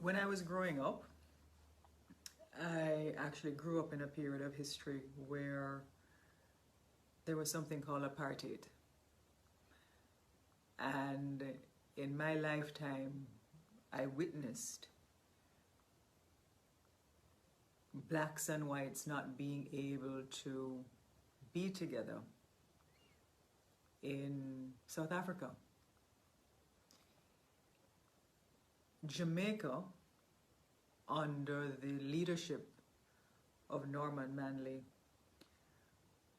When I was growing up, I actually grew up in a period of history where there was something called apartheid. And in my lifetime, I witnessed blacks and whites not being able to be together in South Africa. Jamaica, under the leadership of Norman Manley,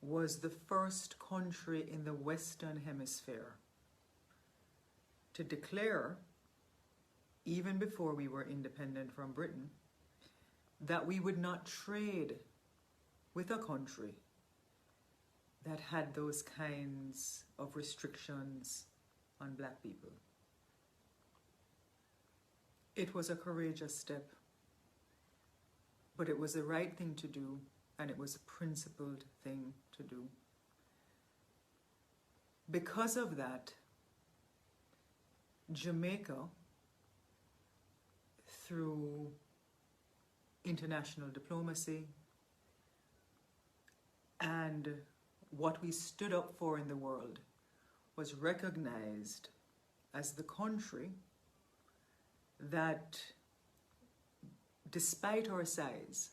was the first country in the Western Hemisphere to declare, even before we were independent from Britain, that we would not trade with a country that had those kinds of restrictions on black people. It was a courageous step, but it was the right thing to do, and it was a principled thing to do. Because of that, Jamaica, through international diplomacy and what we stood up for in the world, was recognized as the country that, despite our size,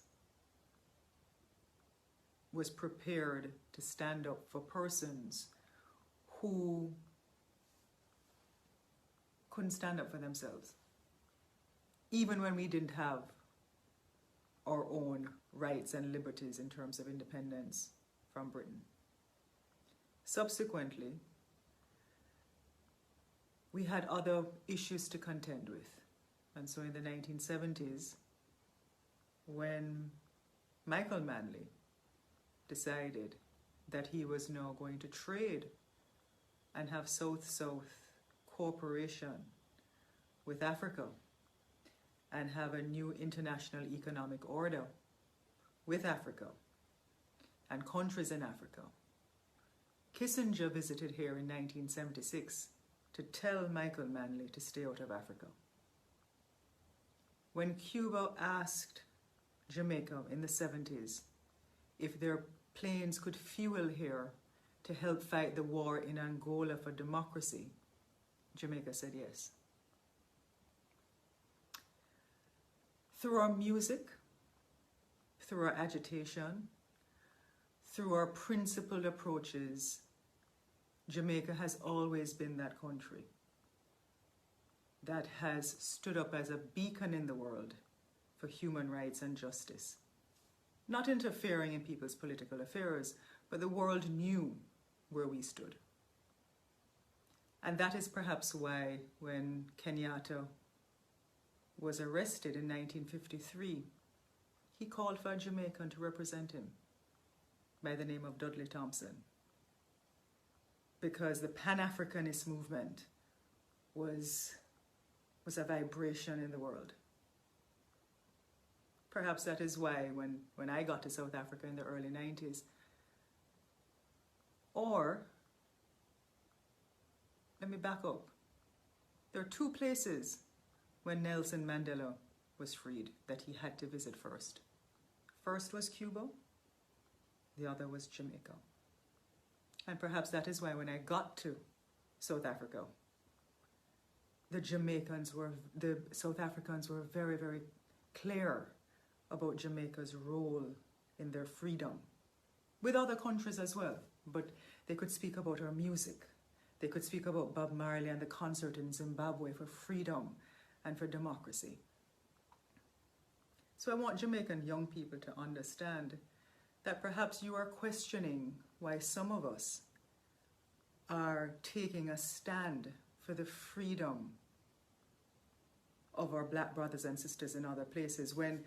was prepared to stand up for persons who couldn't stand up for themselves, even when we didn't have our own rights and liberties in terms of independence from Britain. Subsequently, we had other issues to contend with. And so in the 1970s, when Michael Manley decided that he was now going to trade and have South-South cooperation with Africa and have a new international economic order with Africa and countries in Africa, Kissinger visited here in 1976 to tell Michael Manley to stay out of Africa. When Cuba asked Jamaica in the 70s if their planes could fuel here to help fight the war in Angola for democracy, Jamaica said yes. Through our music, through our agitation, through our principled approaches, Jamaica has always been that country that has stood up as a beacon in the world for human rights and justice. Not interfering in people's political affairs, but the world knew where we stood. And that is perhaps why when Kenyatta was arrested in 1953, he called for a Jamaican to represent him by the name of Dudley Thompson, because the Pan-Africanist movement was a vibration in the world. Perhaps that is why when I got to South Africa in the early 90s, or, let me back up, there are two places when Nelson Mandela was freed that he had to visit first. First was Cuba, the other was Jamaica. And perhaps that is why when I got to South Africa, the South Africans were very, very clear about Jamaica's role in their freedom, with other countries as well. But they could speak about our music. They could speak about Bob Marley and the concert in Zimbabwe for freedom and for democracy. So I want Jamaican young people to understand that perhaps you are questioning why some of us are taking a stand for the freedom of our black brothers and sisters in other places, when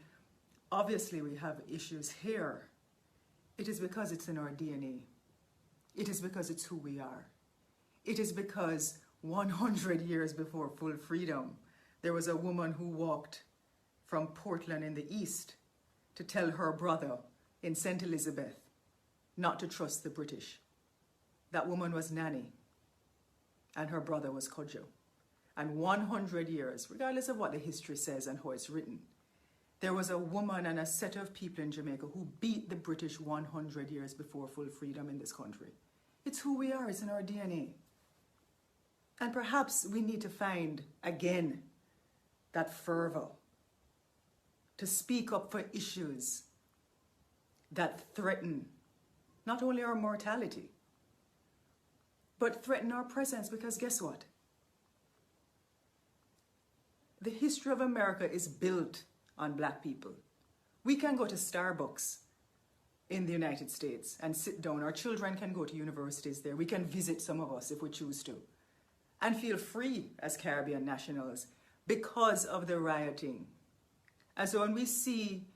obviously we have issues here. It is because it's in our DNA. It is because it's who we are. It is because 100 years before full freedom, there was a woman who walked from Portland in the east to tell her brother in St. Elizabeth not to trust the British. That woman was Nanny, and her brother was Kojo. and 100 years, regardless of what the history says and how it's written, there was a woman and a set of people in Jamaica who beat the British 100 years before full freedom in this country. It's who we are, it's in our DNA. And perhaps we need to find, again, that fervor to speak up for issues that threaten not only our mortality, but threaten our presence, because guess what? The history of America is built on black people. We can go to Starbucks in the United States and sit down. Our children can go to universities there. We can visit, some of us, if we choose to, and feel free as Caribbean nationals because of the rioting. And so when we see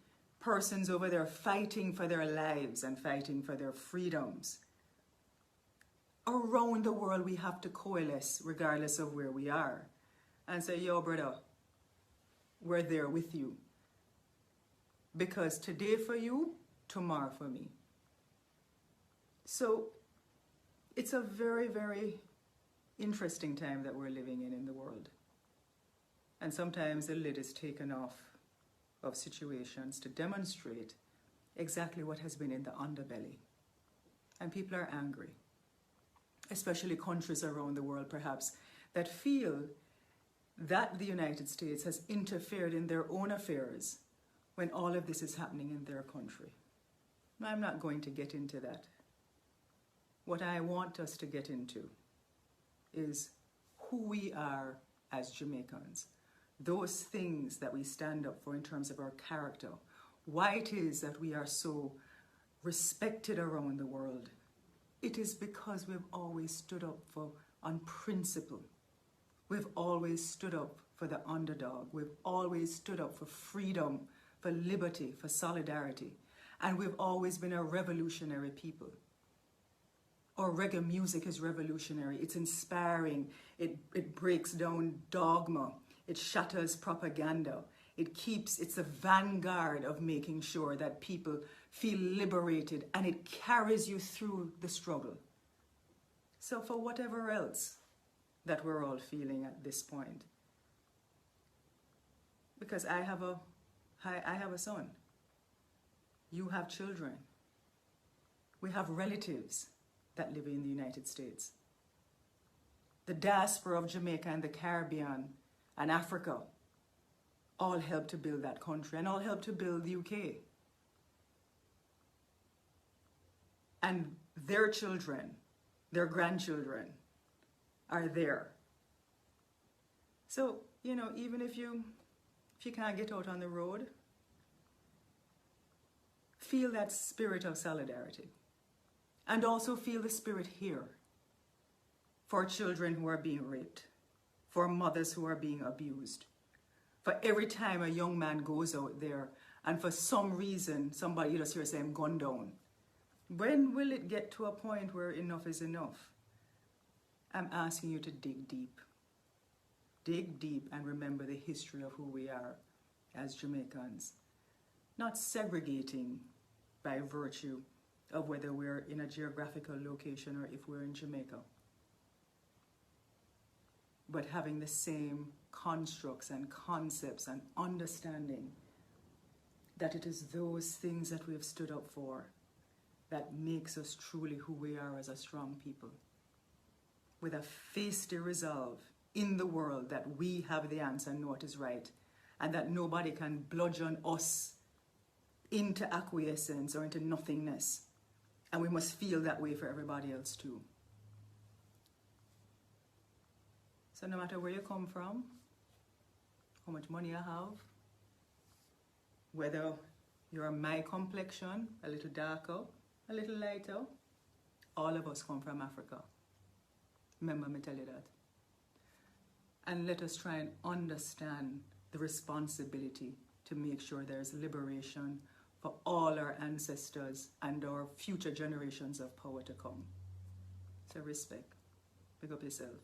persons over there fighting for their lives and fighting for their freedoms, around the world we have to coalesce regardless of where we are and say, yo brother, we're there with you. Because today for you, tomorrow for me. So it's a very, very interesting time that we're living in the world. And sometimes the lid is taken off of situations to demonstrate exactly what has been in the underbelly. And people are angry, especially countries around the world perhaps, that feel that the United States has interfered in their own affairs when all of this is happening in their country. I'm not going to get into that. What I want us to get into is who we are as Jamaicans, those things that we stand up for in terms of our character, why it is that we are so respected around the world. It is because we've always stood up on principle. We've always stood up for the underdog. We've always stood up for freedom, for liberty, for solidarity. And we've always been a revolutionary people. Our reggae music is revolutionary. It's inspiring. It breaks down dogma. It shatters propaganda. It's a vanguard of making sure that people feel liberated, and it carries you through the struggle. So for whatever else that we're all feeling at this point, because I have a son. You have children. We have relatives that live in the United States. The diaspora of Jamaica and the Caribbean and Africa all helped to build that country and all helped to build the UK. And their children, their grandchildren are there. So, even if you can't get out on the road, feel that spirit of solidarity. And also feel the spirit here for children who are being raped, for mothers who are being abused, for every time a young man goes out there and for some reason somebody just hears him gunned down. When will it get to a point where enough is enough? I'm asking you to dig deep. Dig deep and remember the history of who we are as Jamaicans. Not segregating by virtue of whether we're in a geographical location or if we're in Jamaica, but having the same constructs and concepts and understanding that it is those things that we have stood up for that makes us truly who we are as a strong people, with a feisty resolve in the world that we have the answer and know what is right, and that nobody can bludgeon us into acquiescence or into nothingness. And we must feel that way for everybody else too. So no matter where you come from, how much money you have, whether you're my complexion, a little darker, a little lighter, all of us come from Africa. Remember me tell you that. And let us try and understand the responsibility to make sure there's liberation for all our ancestors and our future generations of power to come. So respect. Pick up yourself.